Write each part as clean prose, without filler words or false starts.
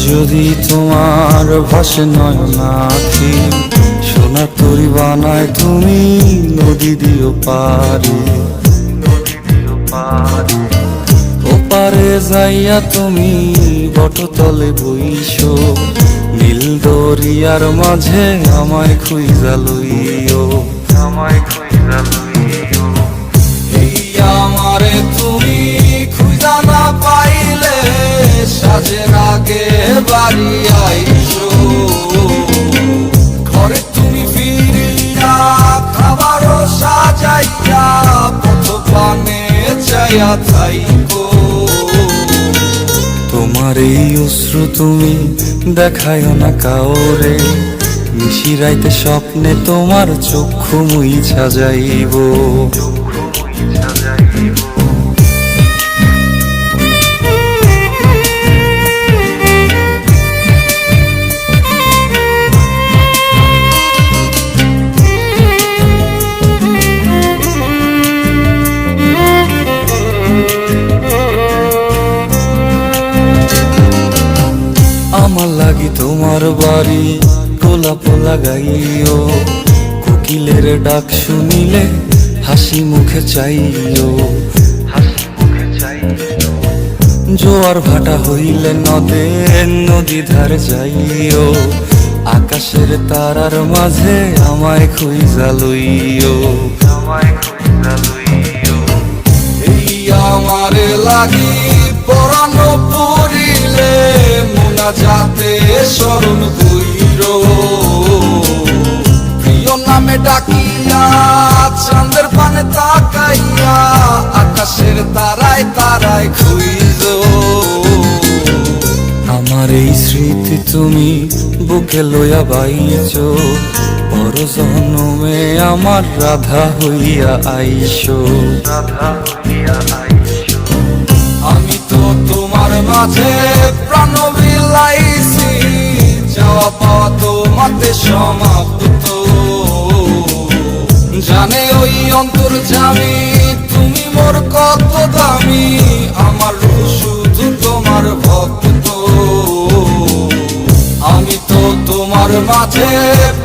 যদি তোমার ভাসে নয়নাখি, সোনা তরি বানায় তুমি নদী দিও পারে। ওপারে যাইয়া তুমি বটতলে বইসো, নীল দরিয়ার মাঝে আমায় খুঁজা লইও, আমায় খুঁজা লইও। এই আমারে তুমি খুঁজা না পাইলে সাজের আগে বাড়ি আইসো, ঘরে তুমি ফিরিয়া খাবারও সাজাইয়া পথ পানে চাইয়া থাইকো। তোমার এই অশ্রু তুমি দেখায় না কাউরে, নিশিরাইতে স্বপ্নে তোমার চক্ষু মুইছা যাইব। আমার লাগি তোমার বাড়ি গোলাপ লাগাইও, কোকিলের ডাক শুনিলে হাসি মুখে চাইও, হাসি মুখে চাইও। জোয়ার ভাটা হইলে নদে নদী ধারে যাইও, আকাশের তারার মাঝে আমায় খুঁজা লইও, আমায় খুঁজা লইও। এই আমারে লাগি পরানো পড়িলে যাতে স্মরণ কইরো, প্রিয় নামে ডাকিয়া চাঁদের পানে তাকাইয়া আকাশের তারায় তারায় খুঁজো। আমার এই স্মৃতি তুমি বুকে লইয়া বাইছো, পর জন্মে আমার রাধা হইয়া আইসো, রাধা হইয়া আইসো। আমি তো তোমার মাঝে প্রাণ বিলাইছি, যাওয়া পাওয়া তোমাতে সমাপ্ত। জানে ওই অন্তর্যামী তুমি মোর কত দামি, আমার শুধু তোমার ভক্ত। আমি তো তোমার মাঝে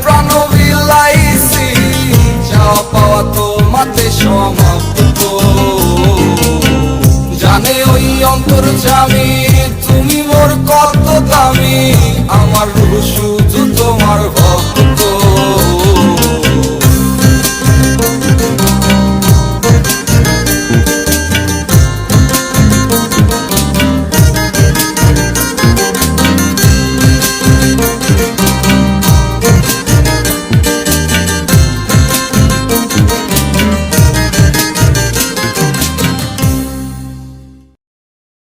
প্রাণ বিলাইছি, যাওয়া পাওয়া তোমাতে সমাপ্ত। জানে ওই অন্তর্যামী তুমি মোর কত দামি, আমার শুধু তোমার ভক্ত।